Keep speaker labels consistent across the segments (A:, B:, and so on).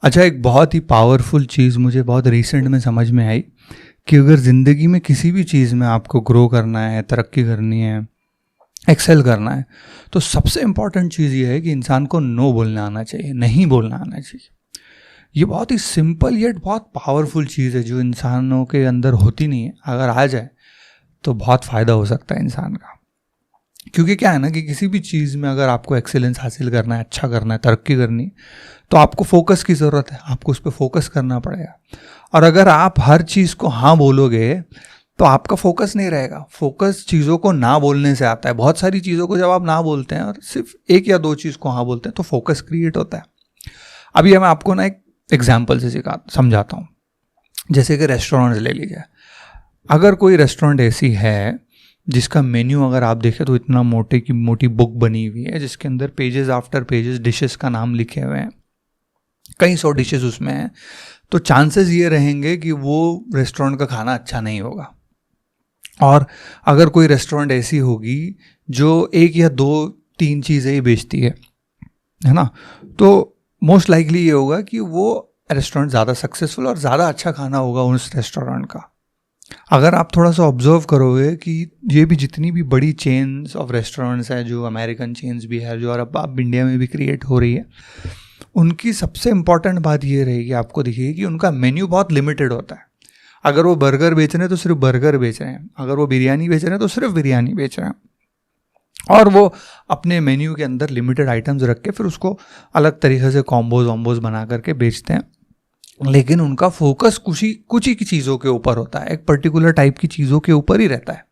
A: अच्छा, एक बहुत ही पावरफुल चीज़ मुझे बहुत रिसेंट में समझ में आई कि अगर ज़िंदगी में किसी भी चीज़ में आपको ग्रो करना है, तरक्की करनी है, एक्सेल करना है, तो सबसे इम्पॉर्टेंट चीज़ ये है कि इंसान को नो बोलना आना चाहिए, नहीं बोलना आना चाहिए। ये बहुत ही सिंपल येट बहुत पावरफुल चीज़ है जो इंसानों के अंदर होती नहीं है। अगर आ जाए तो बहुत फ़ायदा हो सकता है इंसान का। क्योंकि क्या है ना कि किसी भी चीज़ में अगर आपको एक्सेलेंस हासिल करना है, अच्छा करना है, तरक्की करनी है, तो आपको फोकस की ज़रूरत है, आपको उस पर फोकस करना पड़ेगा। और अगर आप हर चीज़ को हाँ बोलोगे तो आपका फोकस नहीं रहेगा। फोकस चीज़ों को ना बोलने से आता है। बहुत सारी चीज़ों को जब आप ना बोलते हैं और सिर्फ एक या दो चीज़ को हाँ बोलते हैं तो फोकस क्रिएट होता है। अभी मैं आपको ना एक एग्जाम्पल से समझाता हूँ। जैसे कि रेस्टोरेंट ले लीजिए। अगर कोई रेस्टोरेंट ऐसी है जिसका मेन्यू अगर आप देखें तो इतना मोटे की मोटी बुक बनी हुई है जिसके अंदर पेजेस आफ्टर पेजेस डिशेस का नाम लिखे हुए हैं, कई 100 डिशेस उसमें हैं, तो चांसेस ये रहेंगे कि वो रेस्टोरेंट का खाना अच्छा नहीं होगा। और अगर कोई रेस्टोरेंट ऐसी होगी जो एक या दो तीन चीज़ें ही बेचती है ना, तो मोस्ट लाइकली ये होगा कि वो रेस्टोरेंट ज़्यादा सक्सेसफुल और ज़्यादा अच्छा खाना होगा उस रेस्टोरेंट का। अगर आप थोड़ा सा ऑब्जर्व करोगे कि ये भी जितनी भी बड़ी चेन्स ऑफ रेस्टोरेंट्स हैं, जो अमेरिकन चेन्स भी है, जो अब इंडिया में भी क्रिएट हो रही है, उनकी सबसे इम्पॉर्टेंट बात ये रहेगी, आपको दिखेगी कि उनका मेन्यू बहुत लिमिटेड होता है। अगर वो बर्गर बेच रहे हैं तो सिर्फ बर्गर बेच रहे हैं, अगर वो बिरयानी बेच रहे हैं तो सिर्फ बिरयानी बेच रहे हैं, और वो अपने मेन्यू के अंदर लिमिटेड आइटम्स रख के फिर उसको अलग तरीके से कॉम्बोज वॉम्बोज बना करके बेचते हैं। लेकिन उनका फोकस कुछ ही की चीज़ों के ऊपर होता है, एक पर्टिकुलर टाइप की चीज़ों के ऊपर ही रहता है।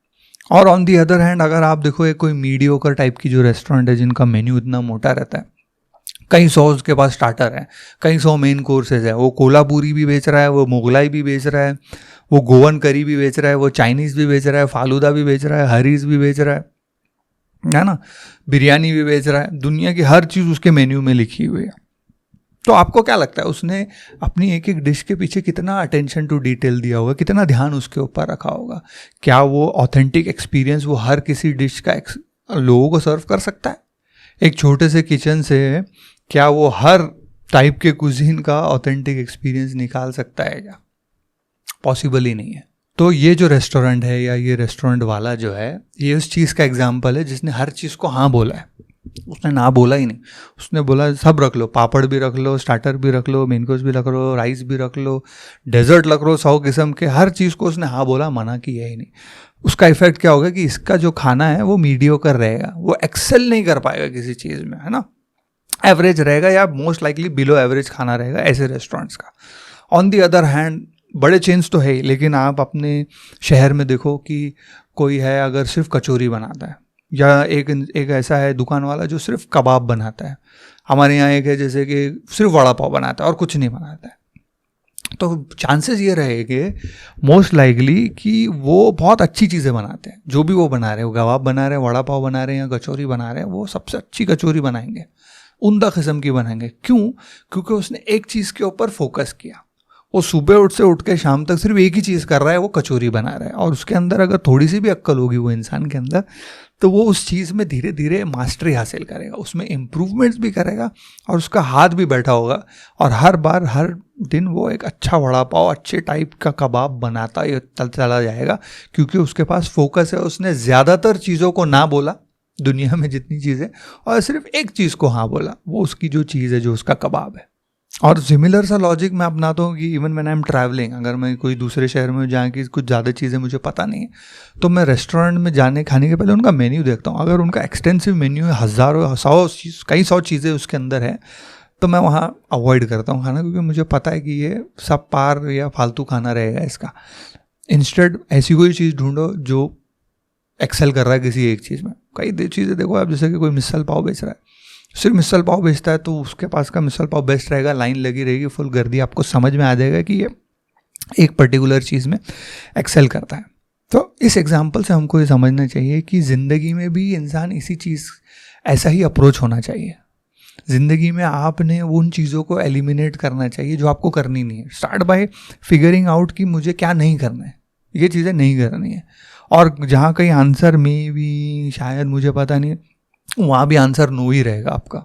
A: और ऑन दी अदर हैंड अगर आप देखो एक कोई मीडियोकर टाइप की जो रेस्टोरेंट है जिनका मेन्यू इतना मोटा रहता है, कई 100 उसके पास स्टार्टर है, कई 100 मेन कोर्सेज है, वो कोल्हापुरी भी बेच रहा है, वो मुगलाई भी बेच रहा है, वो गोवन करी भी बेच रहा है, वो चाइनीज़ भी बेच रहा है, फालूदा भी बेच रहा है, हरीज भी बेच रहा है ना, बिरयानी भी बेच रहा है, दुनिया की हर चीज़ उसके मेन्यू में लिखी हुई है। तो आपको क्या लगता है उसने अपनी एक एक डिश के पीछे कितना अटेंशन टू डिटेल दिया होगा, कितना ध्यान उसके ऊपर रखा होगा? क्या वो ऑथेंटिक एक्सपीरियंस वो हर किसी डिश का लोगों को सर्व कर सकता है? एक छोटे से किचन से क्या वो हर टाइप के कुजीन का ऑथेंटिक एक्सपीरियंस निकाल सकता है? क्या पॉसिबल ही नहीं है। तो ये जो रेस्टोरेंट है या ये रेस्टोरेंट वाला जो है, ये उस चीज़ का एग्जाम्पल है जिसने हर चीज़ को हाँ बोला है। उसने ना बोला ही नहीं, उसने बोला सब रख लो, पापड़ भी रख लो, स्टार्टर भी रख लो, मेन कोर्स भी रख लो, राइस भी रख लो, डेजर्ट रख लो, 100 किस्म के, हर चीज़ को उसने हाँ बोला, मना किया ही नहीं। उसका इफेक्ट क्या होगा कि इसका जो खाना है वो मीडियोकर रहेगा, वो एक्सेल नहीं कर पाएगा किसी चीज़ में, है ना, एवरेज रहेगा या मोस्ट लाइकली बिलो एवरेज खाना रहेगा ऐसे रेस्टोरेंट्स का। ऑन दी अदर हैंड बड़े चेन्स तो है ही, लेकिन आप अपने शहर में देखो कि कोई है अगर सिर्फ कचौरी बनाता है, या एक ऐसा है दुकान वाला जो सिर्फ कबाब बनाता है। हमारे यहाँ एक है जैसे कि सिर्फ वड़ा पाव बनाता है और कुछ नहीं बनाता है। तो चांसेस ये रहेंगे मोस्ट लाइकली कि वो बहुत अच्छी चीज़ें बनाते हैं, जो भी वो बना रहे हैं, वो कबाब बना रहे हैं, वड़ा पाव बना रहे हैं या कचौरी बना रहे हैं, वो सबसे अच्छी कचौरी बनाएंगे, उम्दा किस्म की बनाएंगे। क्यों? क्योंकि उसने एक चीज़ के ऊपर फोकस किया। वो सुबह से उठ के शाम तक सिर्फ एक ही चीज़ कर रहा है, वो कचौरी बना रहा है, और उसके अंदर अगर थोड़ी सी भी अक्ल होगी वो इंसान के अंदर, तो वो उस चीज़ में धीरे धीरे मास्टरी हासिल करेगा, उसमें इम्प्रूवमेंट्स भी करेगा और उसका हाथ भी बैठा होगा, और हर बार हर दिन वो एक अच्छा वड़ा पाव, अच्छे टाइप का कबाब बनाता ही चला जाएगा, क्योंकि उसके पास फोकस है। उसने ज़्यादातर चीज़ों को ना बोला दुनिया में जितनी चीज़ें, और सिर्फ एक चीज़ को हाँ बोला, वो उसकी जो चीज़ है, जो उसका कबाब है। और सिमिलर सा लॉजिक मैं अपनाता हूँ कि even when I am travelling, अगर मैं कोई दूसरे शहर में जहाँ की कुछ ज़्यादा चीज़ें मुझे पता नहीं है, तो मैं रेस्टोरेंट में खाने के पहले उनका मेन्यू देखता हूँ। अगर उनका एक्सटेंसिव मेन्यू है, हज़ारों कई सौ चीज़ें उसके अंदर है, तो मैं वहाँ अवॉइड करता हूँ खाना, क्योंकि मुझे पता है कि ये सब पार या फालतू खाना रहेगा इसका। इंस्टेड ऐसी कोई चीज़ ढूंढो जो एक्सेल कर रहा है किसी एक चीज़ में। कई चीज़ें देखो आप, जैसे कि कोई मिसल पाव बेच रहा है, सिर्फ मिसल पाव बेचता है, तो उसके पास का मिसल पाव बेस्ट रहेगा, लाइन लगी रहेगी, फुल गर्दी, आपको समझ में आ जाएगा कि ये एक पर्टिकुलर चीज़ में एक्सेल करता है। तो इस एग्जांपल से हमको ये समझना चाहिए कि ज़िंदगी में भी इंसान इसी चीज़ ऐसा ही अप्रोच होना चाहिए। ज़िंदगी में आपने उन चीज़ों को एलिमिनेट करना चाहिए जो आपको करनी नहीं है। स्टार्ट बाय फिगरिंग आउट कि मुझे क्या नहीं करना है, ये चीज़ें नहीं करनी है। और जहाँ कहीं आंसर में भी शायद मुझे पता नहीं, वहाँ भी आंसर नो ही रहेगा आपका।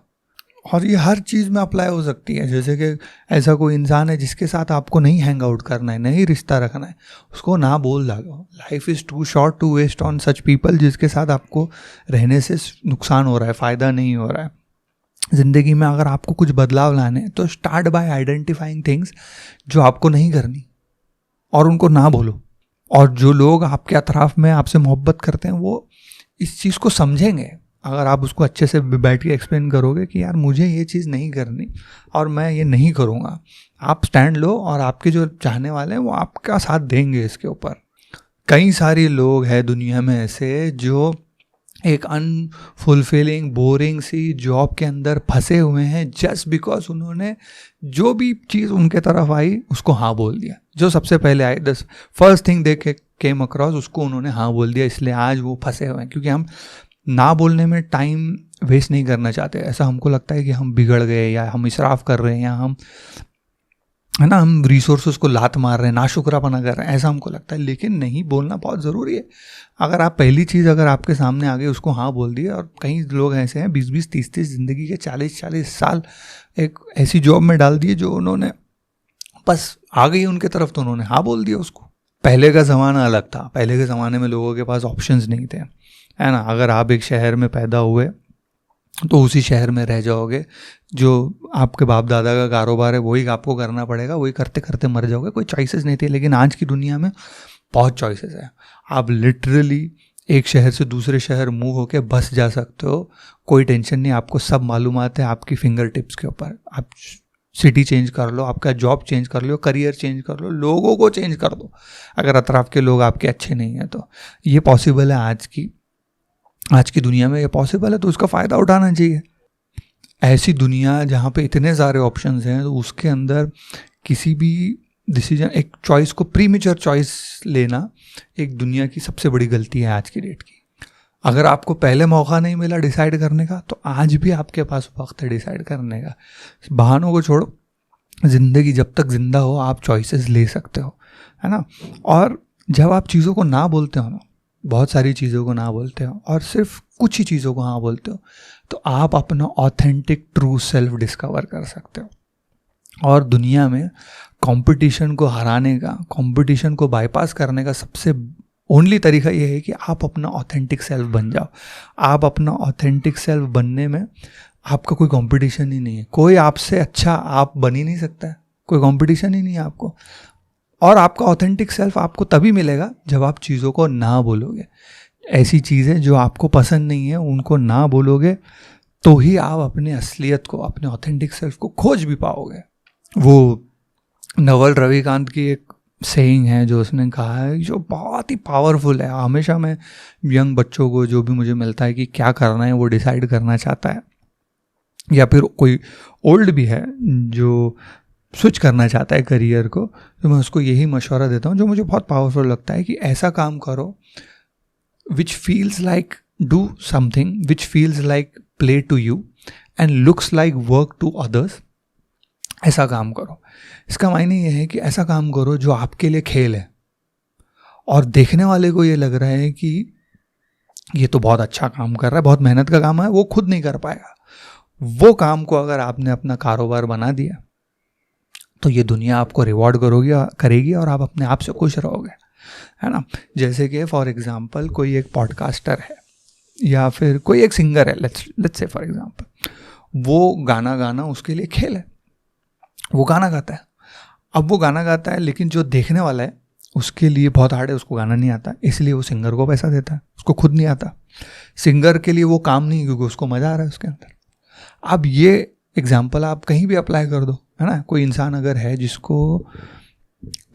A: और ये हर चीज़ में अप्लाई हो सकती है। जैसे कि ऐसा कोई इंसान है जिसके साथ आपको नहीं हैंग आउट करना है, नहीं रिश्ता रखना है, उसको ना बोल दो। Life is too short to waste on such people जिसके साथ आपको रहने से नुकसान हो रहा है, फ़ायदा नहीं हो रहा है। ज़िंदगी में अगर आपको कुछ बदलाव लाने हैं तो स्टार्ट बाय आइडेंटिफाइंग थिंग्स जो आपको नहीं करनी, और उनको ना बोलो। और जो लोग आपके अतराफ़ में आपसे मोहब्बत करते हैं वो इस चीज़ को समझेंगे अगर आप उसको अच्छे से बैठ के एक्सप्लेन करोगे कि यार मुझे ये चीज़ नहीं करनी और मैं ये नहीं करूँगा। आप स्टैंड लो और आपके जो चाहने वाले हैं वो आपका साथ देंगे इसके ऊपर। कई सारे लोग हैं दुनिया में ऐसे जो एक अनफुलफिलिंग बोरिंग सी जॉब के अंदर फंसे हुए हैं जस्ट बिकॉज उन्होंने जो भी चीज़ उनके तरफ आई उसको हाँ बोल दिया। जो सबसे पहले आए, the first thing they came across, उसको उन्होंने हाँ बोल दिया, इसलिए आज वो फंसे हुए हैं। क्योंकि हम ना बोलने में टाइम वेस्ट नहीं करना चाहते। ऐसा हमको लगता है कि हम बिगड़ गए या हम इसराफ कर रहे हैं या हम, है ना, हम रिसोर्सेज को लात मार रहे हैं, नाशुक्रापना कर रहे हैं, ऐसा हमको लगता है। लेकिन नहीं, बोलना बहुत ज़रूरी है। अगर आप पहली चीज़ अगर आपके सामने आ गई उसको हाँ बोल दिए। और कई लोग ऐसे हैं 20-20, 30-30 ज़िंदगी के 40-40 साल एक ऐसी जॉब में डाल दिए जो उन्होंने बस आ गई उनके तरफ तो उन्होंने हाँ बोल दिया उसको। पहले का ज़माना अलग था। पहले के ज़माने में लोगों के पास ऑप्शंस नहीं थे, है ना। अगर आप एक शहर में पैदा हुए तो उसी शहर में रह जाओगे। जो आपके बाप दादा का कारोबार है वही आपको करना पड़ेगा, वही करते करते मर जाओगे। कोई चॉइसेस नहीं थे। लेकिन आज की दुनिया में बहुत चॉइसेस है। आप लिटरली एक शहर से दूसरे शहर मूव होके बस जा सकते हो, कोई टेंशन नहीं। आपको सब मालूमात है आपकी फिंगर टिप्स के ऊपर। आप सिटी चेंज कर लो, आपका जॉब चेंज कर लो, करियर चेंज कर लो, लोगों को चेंज कर दो अगर अतराफ के लोग आपके अच्छे नहीं हैं तो। ये पॉसिबल है आज की दुनिया में, ये पॉसिबल है, तो उसका फ़ायदा उठाना चाहिए। ऐसी दुनिया जहाँ पे इतने सारे ऑप्शंस हैं तो उसके अंदर किसी भी डिसीजन, एक चॉइस को प्रीमेच्योर चॉइस लेना एक दुनिया की सबसे बड़ी गलती है आज की डेट की। अगर आपको पहले मौका नहीं मिला डिसाइड करने का तो आज भी आपके पास वक्त है डिसाइड करने का। बहानों को छोड़ो, ज़िंदगी जब तक ज़िंदा हो आप चॉइसेस ले सकते हो, है ना। और जब आप चीज़ों को ना बोलते हो ना, बहुत सारी चीज़ों को ना बोलते हो और सिर्फ कुछ ही चीज़ों को हाँ बोलते हो, तो आप अपना ऑथेंटिक ट्रू सेल्फ डिस्कवर कर सकते हो। और दुनिया में कंपटीशन को हराने का, कंपटीशन को बाईपास करने का सबसे ओनली तरीका ये है कि आप अपना ऑथेंटिक सेल्फ बन जाओ। आप अपना ऑथेंटिक सेल्फ बनने में आपका कोई कंपटीशन ही नहीं है। कोई आपसे अच्छा आप बन ही नहीं सकता है, कोई कंपटीशन ही नहीं है आपको। और आपका ऑथेंटिक सेल्फ आपको तभी मिलेगा जब आप चीज़ों को ना बोलोगे। ऐसी चीज़ें जो आपको पसंद नहीं है उनको ना बोलोगे तो ही आप अपने असलियत को, अपने ऑथेंटिक सेल्फ को खोज भी पाओगे। वो नवल रविकांत की एक सेइंग है जो उसने कहा है, जो बहुत ही पावरफुल है। हमेशा मैं यंग बच्चों को जो भी मुझे मिलता है कि क्या करना है वो डिसाइड करना चाहता है, या फिर कोई ओल्ड भी है जो स्विच करना चाहता है करियर को, तो मैं उसको यही मशवरा देता हूँ जो मुझे बहुत पावरफुल लगता है कि ऐसा काम करो which feels like do something which feels like play to you and looks like work to others. ऐसा काम करो। इसका मायने ये है कि ऐसा काम करो जो आपके लिए खेल है और देखने वाले को ये लग रहा है कि ये तो बहुत अच्छा काम कर रहा है, बहुत मेहनत का काम है, वो खुद नहीं कर पाएगा। वो काम को अगर आपने अपना कारोबार बना दिया तो ये दुनिया आपको रिवॉर्ड करेगी और आप अपने आप से खुश रहोगे, है ना। जैसे कि फॉर एग्जांपल कोई एक पॉडकास्टर है या फिर कोई एक सिंगर है, लेट्स से फॉर एग्जांपल, वो गाना गाना उसके लिए खेल है। वो गाना गाता है, अब वो गाना गाता है लेकिन जो देखने वाला है उसके लिए बहुत हार्ड है, उसको गाना नहीं आता, इसलिए वो सिंगर को पैसा देता है, उसको खुद नहीं आता। सिंगर के लिए वो काम नहीं क्योंकि उसको मज़ा आ रहा है उसके अंदर। अब ये एग्जाम्पल आप कहीं भी अप्लाई कर दो, है ना। कोई इंसान अगर है जिसको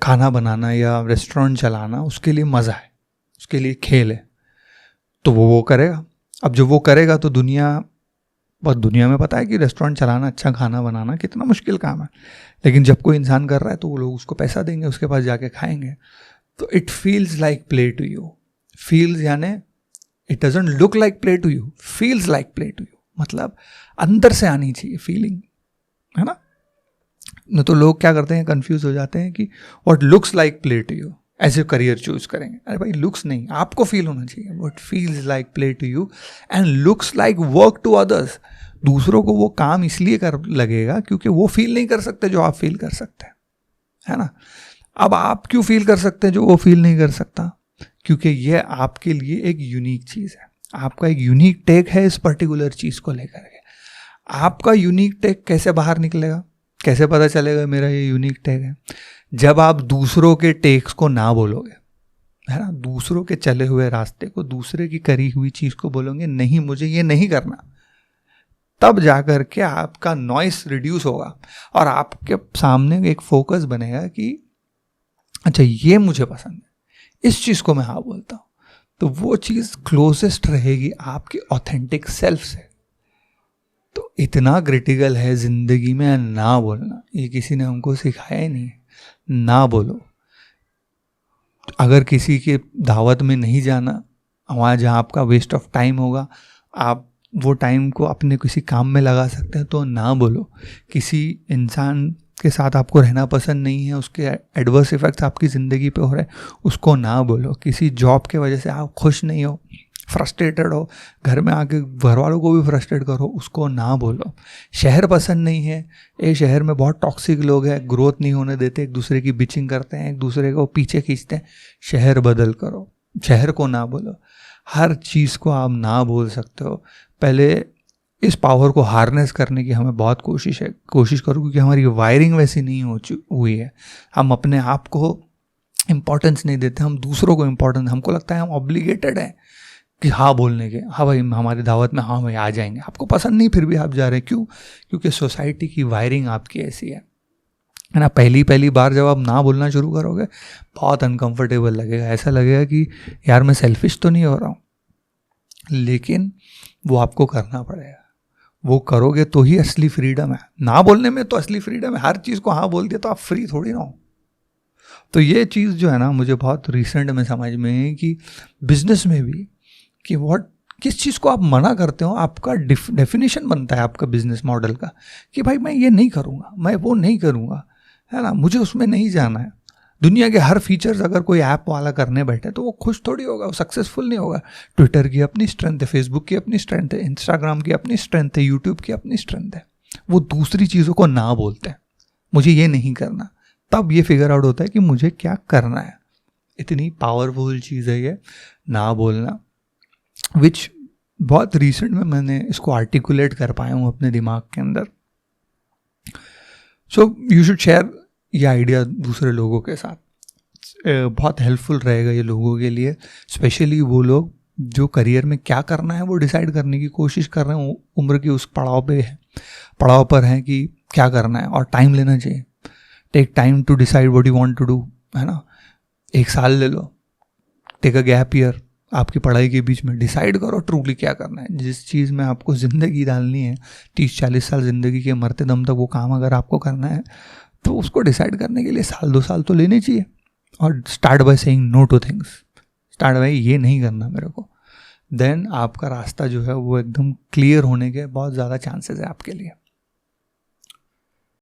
A: खाना बनाना या रेस्टोरेंट चलाना उसके लिए मज़ा है, उसके लिए खेल है, तो वो करेगा। अब जब वो करेगा तो दुनिया में पता है कि रेस्टोरेंट चलाना, अच्छा खाना बनाना कितना मुश्किल काम है। लेकिन जब कोई इंसान कर रहा है तो वो लोग उसको पैसा देंगे, उसके पास जाके खाएंगे। तो it feels like play to you. Feels यानी it doesn't look like play to you, feels like play to you, मतलब अंदर से आनी चाहिए फीलिंग, है ना। न तो लोग क्या करते हैं, कंफ्यूज हो जाते हैं कि what looks like play to you, ऐसे करियर चूज करेंगे। अरे भाई, लुक्स नहीं, आपको फील होना चाहिए। What feels like play to you and looks like work to others. दूसरों को वो काम इसलिए कर लगेगा क्योंकि वो फील नहीं कर सकते जो आप फील कर सकते हैं, है ना। अब आप क्यों फील कर सकते हैं जो वो फील नहीं कर सकता? क्योंकि ये आपके लिए एक यूनिक चीज़ है, आपका एक यूनिक टेक है इस पर्टिकुलर चीज़ को लेकर के। आपका यूनिक टेक कैसे बाहर निकलेगा, कैसे पता चलेगा मेरा ये यूनिक टेक है? जब आप दूसरों के टेक्स को ना बोलोगे, है ना, दूसरों के चले हुए रास्ते को, दूसरे की करी हुई चीज़ को बोलोगे नहीं मुझे ये नहीं करना, तब जाकर के आपका नॉइस रिड्यूस होगा और आपके सामने एक फोकस बनेगा कि अच्छा ये मुझे पसंद है, इस चीज़ को मैं हाँ बोलता हूँ। तो वो चीज़ क्लोजेस्ट रहेगी आपके ऑथेंटिक सेल्फ से। तो इतना क्रिटिकल है ज़िंदगी में ना बोलना, ये किसी ने हमको सिखाया ही नहीं है। ना बोलो। अगर किसी के दावत में नहीं जाना, वहाँ जहाँ आपका वेस्ट ऑफ टाइम होगा, आप वो टाइम को अपने किसी काम में लगा सकते हैं, तो ना बोलो। किसी इंसान के साथ आपको रहना पसंद नहीं है, उसके एडवर्स इफेक्ट्स आपकी ज़िंदगी पे हो रहे हैं, उसको ना बोलो। किसी जॉब के वजह से आप खुश नहीं हो, फ्रस्ट्रेटेड हो, घर में आके घर वालों को भी फ्रस्ट्रेट करो, उसको ना बोलो। शहर पसंद नहीं है, एक शहर में बहुत टॉक्सिक लोग हैं, ग्रोथ नहीं होने देते, एक दूसरे की बिचिंग करते हैं, एक दूसरे को पीछे खींचते हैं, शहर बदल करो, शहर को ना बोलो। हर चीज़ को आप ना बोल सकते हो। पहले इस पावर को हार्नेस करने की हमें बहुत कोशिश करो, क्योंकि हमारी वायरिंग वैसी नहीं हुई है। हम अपने आप को इम्पोर्टेंस नहीं देते, हम दूसरों को इम्पोर्टेंस, हमको लगता है हम ऑब्लिगेटेड हैं कि हाँ बोलने के, हाँ भाई हमारी दावत में हाँ भाई आ जाएंगे, आपको पसंद नहीं फिर भी आप जा रहे हैं, क्यों? क्योंकि सोसाइटी की वायरिंग आपकी ऐसी है ना। पहली बार जब आप ना बोलना शुरू करोगे बहुत अनकंफर्टेबल लगेगा, ऐसा लगेगा कि यार मैं सेल्फिश तो नहीं हो रहा हूँ, लेकिन वो आपको करना पड़ेगा। वो करोगे तो ही असली फ्रीडम है। ना बोलने में तो असली फ्रीडम है, हर चीज़ को हाँ बोल दिया तो आप फ्री थोड़ी ना हो। तो ये चीज़ जो है ना मुझे बहुत रिसेंट में समझ में है कि बिजनेस में भी कि किस चीज़ को आप मना करते हो, आपका डेफिनेशन बनता है आपका बिजनेस मॉडल का कि भाई मैं ये नहीं करूँगा, मैं वो नहीं करूँगा, है ना, मुझे उसमें नहीं जाना है। दुनिया के हर फीचर्स अगर कोई ऐप वाला करने बैठे तो वो खुश थोड़ी होगा, वो सक्सेसफुल नहीं होगा। ट्विटर की अपनी स्ट्रेंथ है, फेसबुक की अपनी स्ट्रेंथ है, इंस्टाग्राम की अपनी स्ट्रेंथ है, यूट्यूब की अपनी स्ट्रेंथ है। वो दूसरी चीज़ों को ना बोलते हैं, मुझे ये नहीं करना, तब ये फिगर आउट होता है कि मुझे क्या करना है। इतनी पावरफुल चीज़ है ये ना बोलना, विच बहुत रिसेंट में मैंने इसको आर्टिकुलेट कर पाया हूँ अपने दिमाग के अंदर। सो यू शुड शेयर ये आइडिया दूसरे लोगों के साथ, बहुत हेल्पफुल रहेगा ये लोगों के लिए, स्पेशली वो लोग जो करियर में क्या करना है वो डिसाइड करने की कोशिश कर रहे हैं, उम्र की उस पड़ाव पर हैं कि क्या करना है, और टाइम लेना चाहिए। Take time to decide what you want to do, है ना। 1 साल ले लो, टेक अ गैप ईयर, आपकी पढ़ाई के बीच में डिसाइड करो ट्रूली क्या करना है। जिस चीज़ में आपको ज़िंदगी डालनी है, 30-40 साल ज़िंदगी के मरते दम तक वो काम अगर आपको करना है तो उसको डिसाइड करने के लिए 1-2 साल तो लेने चाहिए। और start by saying no to things, start by ये नहीं करना मेरे को, देन आपका रास्ता जो है वो एकदम क्लियर होने के बहुत ज़्यादा चांसेस है आपके लिए।